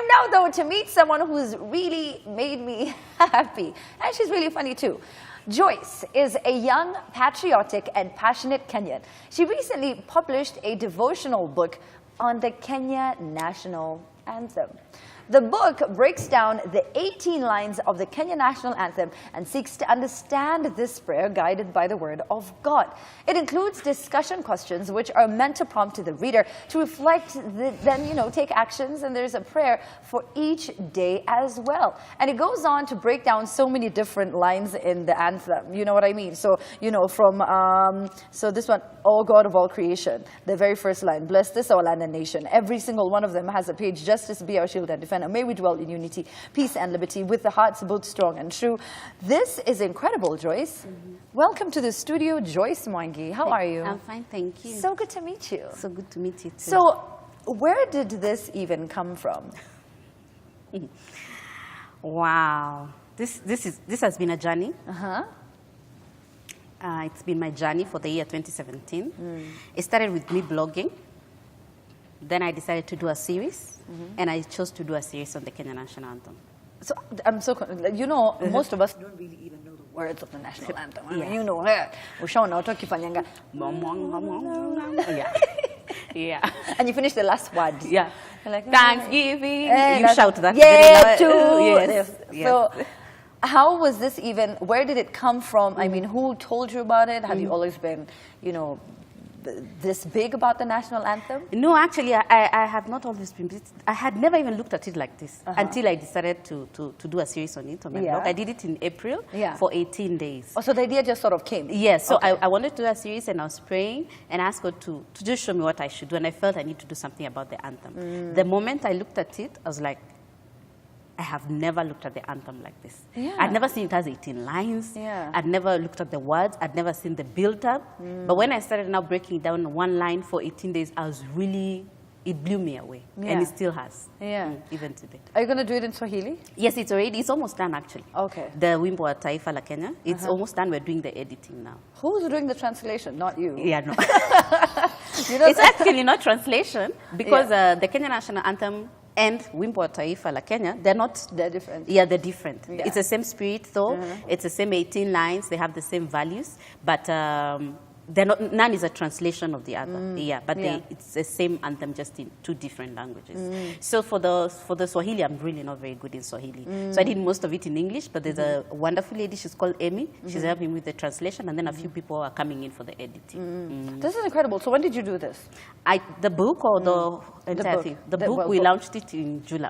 Time now, though, to meet someone who's really made me happy. And she's really funny, too. Joyce is a young, patriotic, and passionate Kenyan. She recently published a devotional book on the Kenya National Anthem. The book breaks down the 18 lines of the Kenya National Anthem and seeks to understand this prayer guided by the Word of God. It includes discussion questions which are meant to prompt the reader to reflect, then, take actions, and there's a prayer for each day as well. And it goes on to break down so many different lines in the anthem, you know what I mean? So, so this one, O God of all creation, the very first line, bless this our land and nation. Every single one of them has a page, justice be our shield and defense. And may we dwell in unity, peace and liberty, with the hearts both strong and true. This is incredible, Joyce. Welcome to the studio, Joyce Mwangi. How are you? I'm fine, thank you. So good to meet you. So good to meet you too. So, where did this even come from? Wow, this has been a journey. It's been my journey for the year 2017. It started with me blogging. Then I decided to do a series, and I chose to do a series on the Kenya National Anthem. So I'm so, most of us don't really even know the words of the national anthem. I mean, you know that. Yeah. And you finish the last word. Yeah. Like, Thanksgiving. You shout that. Yeah, too. Yes. So, how was this even? Where did it come from? I mean, who told you about it? Have you always been, this big about the national anthem? No, actually, I have not always been. I had never even looked at it like this until I decided to do a series on it on my blog. I did it in April for 18 days. Oh, so the idea just sort of came? Yes, so I wanted to do a series, and I was praying and asked God to just show me what I should do, and I felt I need to do something about the anthem. The moment I looked at it, I was like, I have never looked at the anthem like this. I'd never seen it as 18 lines. I'd never looked at the words. I'd never seen the build-up. But when I started now breaking down one line for 18 days, it blew me away. And it still has, even today. Are you going to do it in Swahili? Yes, it's almost done, actually. Okay. The Wimbo wa Taifa la Kenya, it's almost done. We're doing the editing now. Who's doing the translation? Not you. Yeah, no. It's actually not translation, because the Kenya National Anthem and Wimbo wa Taifa la Kenya, they're different. Yeah, they're different. It's the same spirit, though. It's the same 18 lines. They have the same values, but none is a translation of the other. It's the same anthem, just in two different languages. So for the Swahili, I'm really not very good in Swahili. So I did most of it in English, but there's a wonderful lady, she's called Amy. She's helping with the translation, and then a few people are coming in for the editing. This is incredible. So when did you do this? The book or the entire thing? The book, we launched it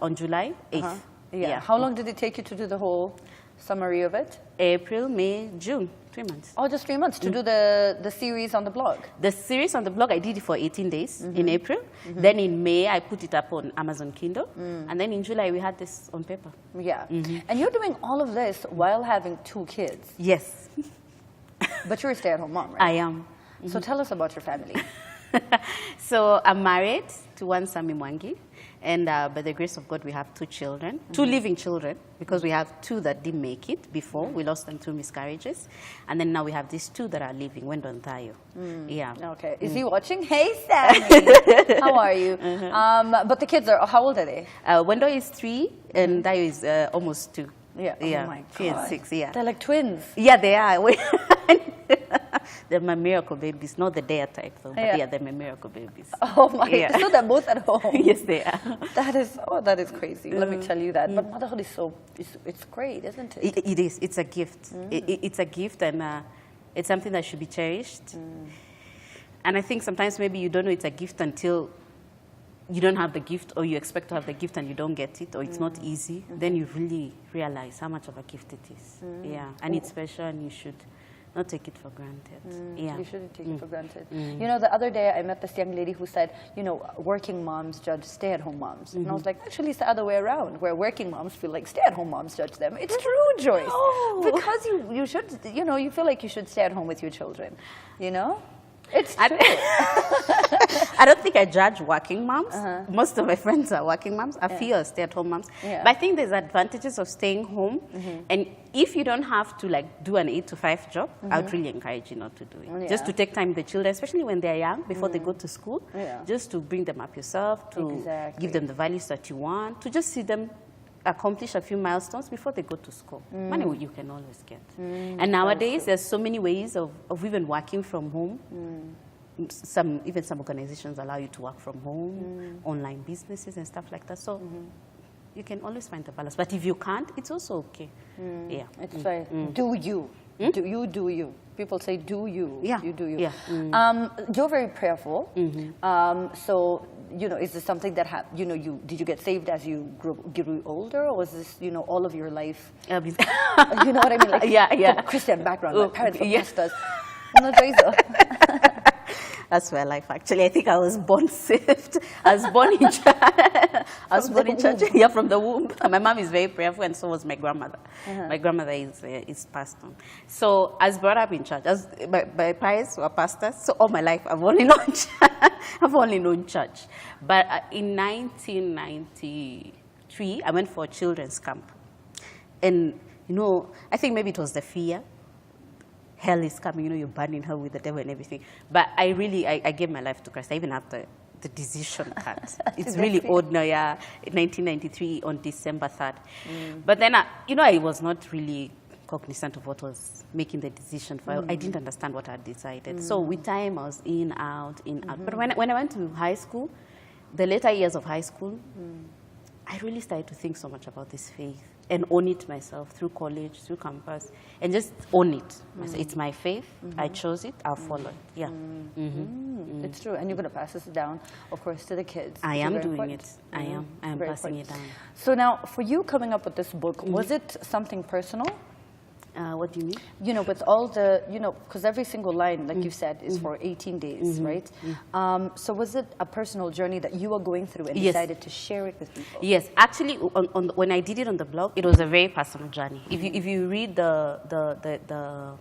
on July 8th. How long did it take you to do the whole summary of it? April, May, June. 3 months. Oh, just 3 months to do the series on the blog? The series on the blog, I did it for 18 days in April. Then in May, I put it up on Amazon Kindle. And then in July, we had this on paper. Yeah. And you're doing all of this while having 2 kids. Yes. But you're a stay-at-home mom, right? I am. So tell us about your family. So I'm married to one Sami Mwangi. And by the grace of God, we have 2 children, 2 living children, because we have 2 that didn't make it before. We lost them 2 miscarriages. And then now we have these 2 that are living, Wendo and Tayo. Yeah. Okay. Is he watching? Hey, Sammy. How are you? But the kids are, how old are they? Wendo is 3, and Tayo is almost 2. Yeah. Yeah. Oh my God. 3 and 6, yeah. They're like twins. Yeah, they are. They're my miracle babies, not the dare type though. But they're my miracle babies. Oh my God. So they're both at home. Yes, they are. That is crazy. Let me tell you that. But motherhood is it's great, isn't it? It is. It's a gift. It's a gift, and it's something that should be cherished. And I think sometimes maybe you don't know it's a gift until you don't have the gift, or you expect to have the gift and you don't get it, or it's not easy. Then you really realize how much of a gift it is. Yeah, and it's special, and you should not take it for granted. You shouldn't take it for granted. You know, the other day I met this young lady who said, working moms judge stay-at-home moms. And I was like, actually, it's the other way around, where working moms feel like stay-at-home moms judge them. It's true, Joyce. No. Because you should, you feel like you should stay at home with your children, It's true. I don't think I judge working moms. Most of my friends are working moms. A few are stay-at-home moms. But I think there's advantages of staying home. And if you don't have to like do an 8 to 5 job, I would really encourage you not to do it. Just to take time with the children, especially when they're young, before they go to school. Just to bring them up yourself, to give them the values that you want, to just see them accomplish a few milestones before they go to school. Money you can always get. And nowadays, there's so many ways of even working from home. Even some organizations allow you to work from home, online businesses and stuff like that. So you can always find the balance. But if you can't, it's also okay. Yeah. It's like, do you. Do you. People say, do you. Yeah. You do you. Yeah. You're very prayerful. So, you know, is this something that, did you get saved as you grew older? Or was this, all of your life? You know what I mean? Like, yeah. Christian background. My parents were pastors. No, Joyce. That's my life, actually. I think I was born saved. I was born in church. I was born in church. Yeah, from the womb. My mom is very prayerful, and so was my grandmother. My grandmother is pastor. So I was brought up in church. My parents were pastors. So all my life, I've only known church. I've only known church. But in 1993, I went for a children's camp. And, I think maybe it was the fear. Hell is coming, you're burning hell with the devil and everything. But I gave my life to Christ. I even have the decision card. It's really old now, yeah. In 1993 on December 3rd. But then, I was not really cognizant of what was making the decision. I didn't understand what I had decided. So with time, I was in, out. But when I went to high school, the later years of high school, I really started to think so much about this faith and own it myself through college, through campus, and just own it. It's my faith. I chose it. I'll follow it. Yeah. It's true. And you're going to pass this down, of course, to the kids. I am doing it. I am passing it down. So now, for you coming up with this book, was it something personal? What do you mean? With all the, because every single line, like you said, is for 18 days, right? So was it a personal journey that you were going through and decided to share it with people? Yes. Actually, when I did it on the blog, it was a very personal journey. If you read the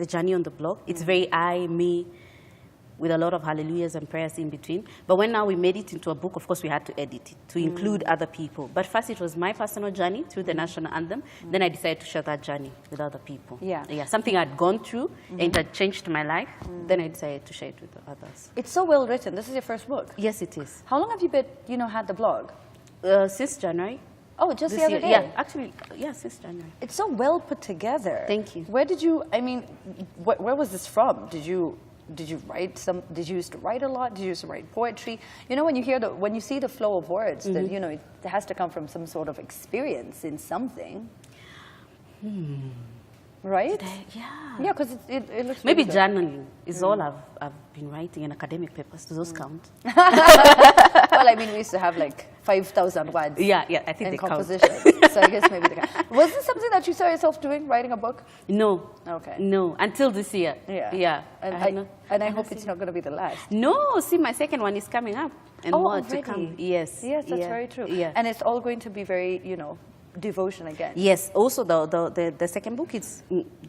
journey on the blog, it's very me, with a lot of hallelujahs and prayers in between. But when now we made it into a book, of course, we had to edit it to include other people. But first, it was my personal journey through the National Anthem. Then I decided to share that journey with other people. Yeah, something I'd gone through and it had changed my life. Then I decided to share it with others. It's so well written. This is your first book. Yes, it is. How long have you been, had the blog? Since January. Oh, just the other day? Yeah, actually, since January. It's so well put together. Thank you. Where did you, where was this from? Did you write did you used to write a lot? Did you used to write poetry? When you see the flow of words, that, it has to come from some sort of experience in something. Right? Yeah, because it looks maybe journaling is all I've been writing in academic papers. Do those count? Well, we used to have like 5,000 words. Yeah, I think in they composition. So I guess maybe they count. Was this something that you saw yourself doing, writing a book? No. Okay. No, until this year. Yeah. And I hope it's not going to be the last. No, see, my second one is coming up. And more already? to come. Yes. Yes, that's very true. Yeah. And it's all going to be very, devotion again. Yes. Also, the second book is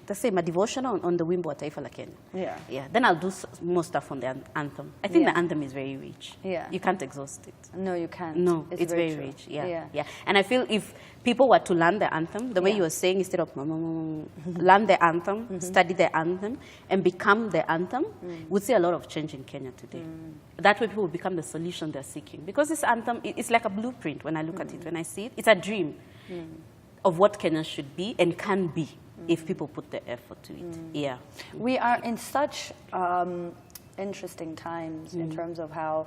the same, a devotion on the wimbo wa taifa la Kenya. Yeah. Then I'll do more stuff on the anthem. I think the anthem is very rich. Yeah. You can't exhaust it. No, you can't. No, it's very rich. Yeah. And I feel if people were to learn the anthem, the way you were saying, instead of learn the anthem, study the anthem, and become the anthem, we'd see a lot of change in Kenya today. That way people will become the solution they're seeking. Because this anthem, it's like a blueprint when I look at it, when I see it. It's a dream of what Kenya should be and can be if people put the effort to it. Yeah. We are in such interesting times in terms of how,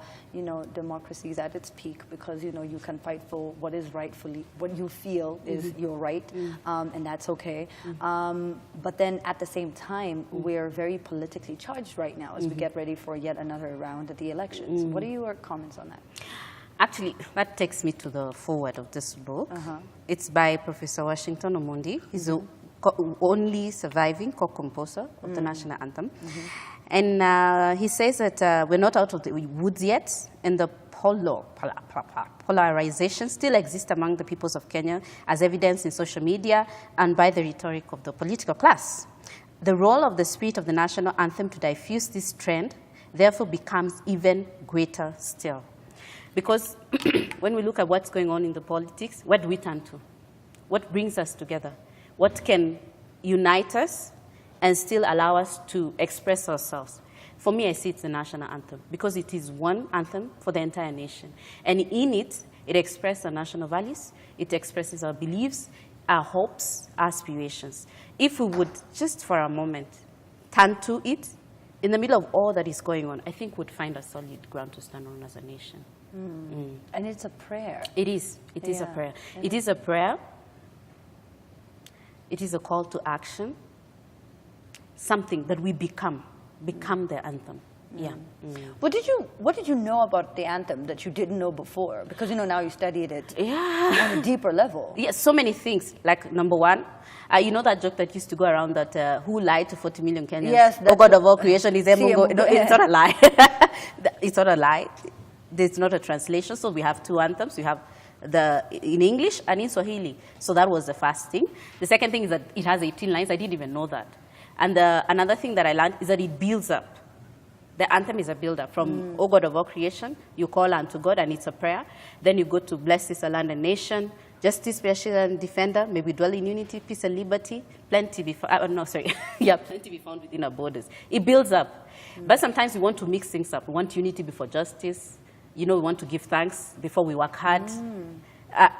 democracy is at its peak, because, you can fight for what is rightfully, what you feel is your right, and that's okay. But then at the same time, we're very politically charged right now as we get ready for yet another round at the elections. What are your comments on that? Actually, that takes me to the foreword of this book. It's by Professor Washington Omondi. He's the only surviving co-composer of the National Anthem. And he says that we're not out of the woods yet, and the polarization still exists among the peoples of Kenya, as evidenced in social media and by the rhetoric of the political class. The role of the spirit of the National Anthem to diffuse this trend therefore becomes even greater still. Because when we look at what's going on in the politics, what do we turn to? What brings us together? What can unite us and still allow us to express ourselves? For me, I see it's the national anthem because it is one anthem for the entire nation. And in it, it expresses our national values, it expresses our beliefs, our hopes, our aspirations. If we would just for a moment turn to it, in the middle of all that is going on, I think we'd find a solid ground to stand on as a nation. And it's a prayer. It is. It is a prayer. It is a prayer. It is a call to action. Something that we become the anthem. Yeah. What did you know about the anthem that you didn't know before? Because now you studied it on a deeper level. Yes, so many things. Like number one, you know that joke that used to go around that who lied to 40 million Kenyans? Yes. Oh God of all creation is Mungu. No, it's not a lie. It's not a lie. There's not a translation. So we have two anthems. We have in English and in Swahili. So that was the first thing. The second thing is that it has 18 lines. I didn't even know that. And another thing that I learned is that it builds up. The anthem is a build-up from, O God of all creation, you call unto God, and it's a prayer. Then you go to bless this land and nation, justice, special and defender, may we dwell in unity, peace and liberty, plenty be found, plenty be found within our borders. It builds up. But sometimes we want to mix things up. We want unity before justice. We want to give thanks before we work hard.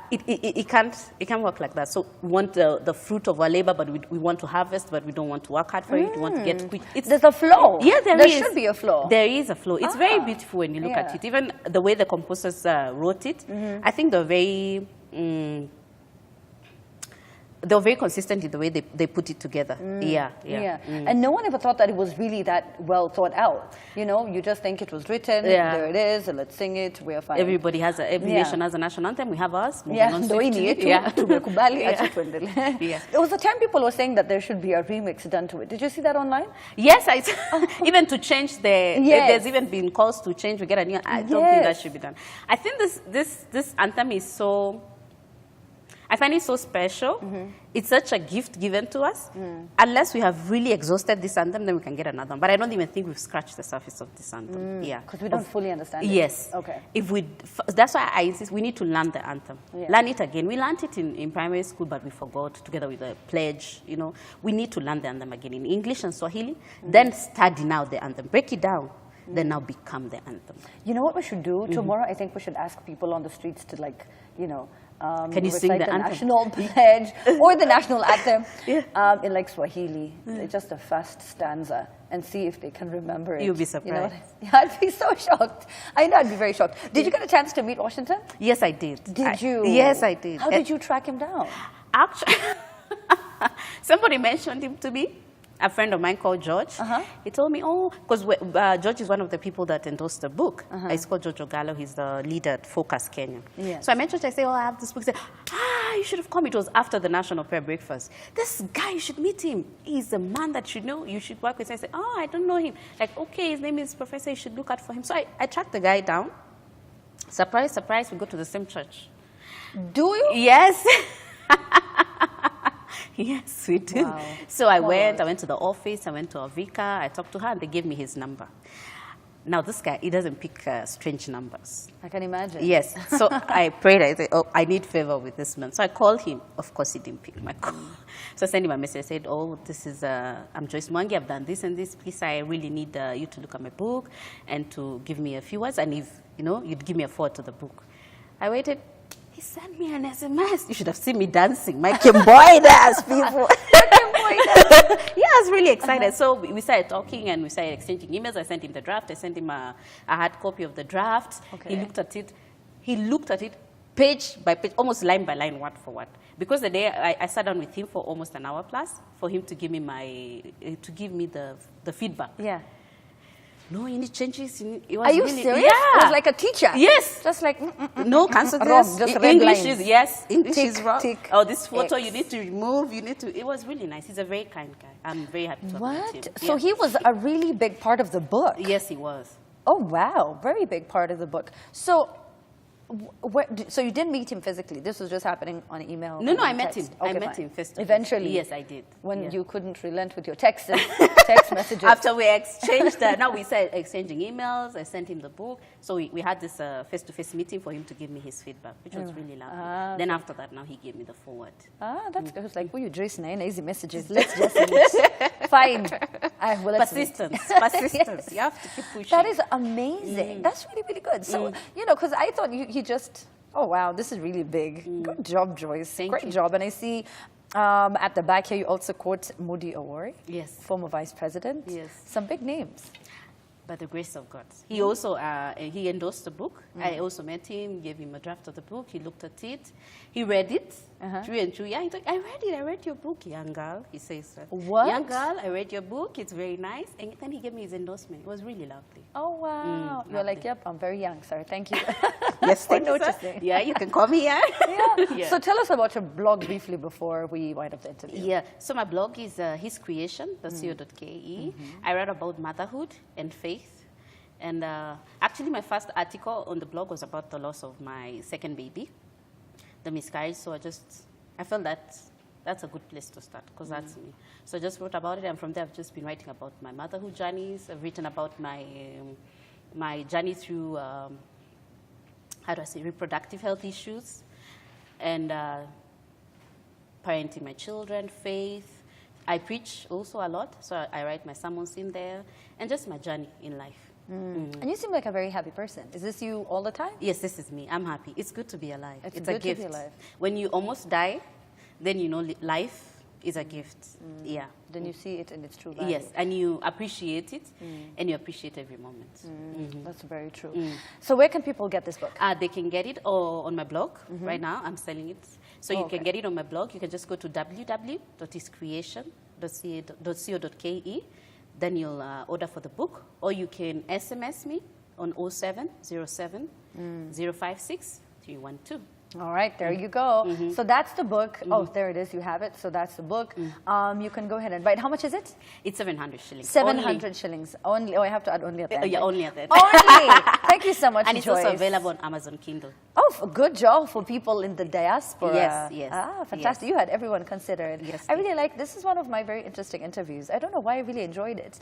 It can't work like that. So we want the fruit of our labor, but we want to harvest, but we don't want to work hard for it. We want to get quick. There's a flow. Yeah, there should be a flow. There is a flow. It's very beautiful when you look at it. Even the way the composers wrote it, I think they're very consistent in the way they put it together. And no one ever thought that it was really that well thought out. You just think it was written, there it is, and let's sing it, we're fine. Every nation has a national anthem, we have ours. There was a time people were saying that there should be a remix done to it. Did you see that online? Yes, even to change there's even been calls to change, we get a new, I don't think that should be done. I think this anthem is so, I find it so special. It's such a gift given to us. Unless we have really exhausted this anthem, then we can get another one. But I don't even think we've scratched the surface of this anthem. Because we don't fully understand it. Yes. Okay. That's why I insist we need to learn the anthem. Learn it again. We learned it in primary school, but we forgot together with the pledge. We need to learn the anthem again in English and Swahili. Then study now the anthem. Break it down. Then now become the anthem. You know what we should do? Tomorrow, I think we should ask people on the streets to can you sing the anthem? National pledge or the national anthem in Swahili, just the first stanza, and see if they can remember it. You'll be surprised. I'd be so shocked. I know I'd be very shocked. Did you get a chance to meet Washington? Yes, I did. Did you? Yes, I did. How did you track him down? Actually, somebody mentioned him to me. A friend of mine called George, he told me, because George is one of the people that endorsed the book. It's called George Ogalo. He's the leader at Focus Kenya. So I mentioned, I say, I have this book. He said, you should have come. It was after the National Prayer Breakfast. This guy, you should meet him. He's the man that you should work with. I said, I don't know him. Okay, his name is Professor. You should look out for him. So I tracked the guy down. Surprise, surprise, we go to the same church. Do you? Yes. Yes, we do. Wow. So I went to the office, I went to Avika, I talked to her, and they gave me his number. Now, this guy, he doesn't pick strange numbers. I can imagine. Yes. So I prayed, I said, I need favor with this man. So I called him. Of course, he didn't pick my call. So I sent him a message. I said, this is, I'm Joyce Mwangi, I've done this and this. Please, I really need you to look at my book and to give me a few words. And if, you'd give me a forward to the book. I waited. He sent me an SMS. You should have seen me dancing. My Kimboy dance, people. Yeah, I was really excited. So we started talking and we started exchanging emails. I sent him the draft. I sent him a hard copy of the draft. Okay. He looked at it page by page, almost line by line, word for word. Because the day I sat down with him for almost an hour plus for him to give me the feedback. Yeah. No, any changes? Are you serious? Yeah. It was like a teacher? Yes. Just like, no, cancel this. Wrong, just English is, yes. English tick, is wrong. tick, this photo X. you need to remove, it was really nice. He's a very kind guy. I'm very happy to have met him. So he was a really big part of the book? Yes, he was. Oh, wow. Very big part of the book. So So you didn't meet him physically. This was just happening on email. No, I met text. him. Okay, I met fine. him face to face. Eventually. Yes, I did. When you couldn't relent with your text messages. After we exchanged, now we started exchanging emails. I sent him the book. So we had this face-to-face meeting for him to give me his feedback, which was really lovely. Then after that, now he gave me the forward. That's good. It was like, who you Joyce and easy messages. Let's just meet. Fine. Persistence. Persistence. You have to keep pushing. That is amazing. That's really, really good. So, because I thought he just, oh, wow, this is really big. Good job, Joyce. Great job. And I see at the back here, you also quote Moody Awori. Yes. Former vice president. Yes. Some big names. By the grace of God. He also, he endorsed the book. I also met him, gave him a draft of the book. He looked at it. He read it through and through. Yeah, he thought, I read your book, young girl. He says, what? Young girl, I read your book. It's very nice. And then he gave me his endorsement. It was really lovely. Oh, wow. You're like, yep, I'm very young, sir. Thank you. Yes, for noticing. Yeah, you can call me. Yeah. So tell us about your blog briefly before we wind up the interview. Yeah. So my blog is his creation, .co.ke. I write about motherhood and faith. And actually, my first article on the blog was about the loss of my second baby, the miscarriage. So I felt that's a good place to start, because that's me. So I just wrote about it, and from there, I've just been writing about my motherhood journeys. I've written about my journey through, reproductive health issues, and parenting my children, faith. I preach also a lot, so I write my sermons in there, and just my journey in life. And you seem like a very happy person. Is this you all the time? Yes, this is me. I'm happy. It's good to be alive. It's a good gift. to be alive. When you almost die, then you know life is a gift. Yeah. Then you see it in its true value. Yes, and you appreciate it, and you appreciate every moment. That's very true. So where can people get this book? They can get it on my blog. Right now, I'm selling it. So you can get it on my blog. You can just go to www.hiscreation.co.ke. Then you'll order for the book, or you can SMS me on 0707 056 312. All right, there you go. So that's the book. Oh, there it is. You have it. So that's the book. You can go ahead and write. How much is it? It's 700 shillings. 700 shillings. Only. Oh, I have to add only at the end. Yeah, only at that. Only. Thank you so much, And it's Joyce. also available on Amazon Kindle. Oh, good job for people in the diaspora. Yes. Fantastic. Yes. You had everyone considered. Yes, I really like, this is one of my very interesting interviews. I don't know why I really enjoyed it.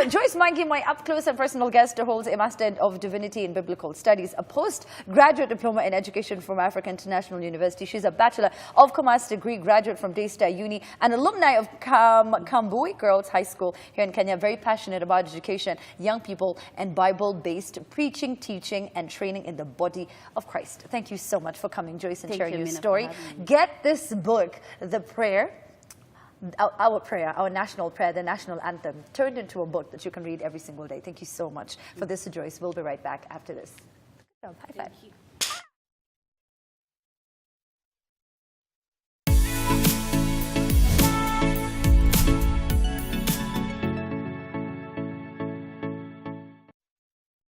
Joyce Mwangi, my up-close and personal guest, holds a Master of Divinity in Biblical Studies, a postgraduate diploma in education from Africa International University. She's a Bachelor of Commerce degree graduate from Daystar Uni, and alumni of Kambui Girls High School here in Kenya. Very passionate about education, young people, and Bible-based preaching, teaching, and training in the body of Christ. Thank you so much for coming, Joyce, and sharing your story. Get this book, The Prayer, our prayer, our national prayer, the National Anthem, turned into a book that you can read every single day. Thank you so much for this, Joyce. We'll be right back after this. Good job. High five.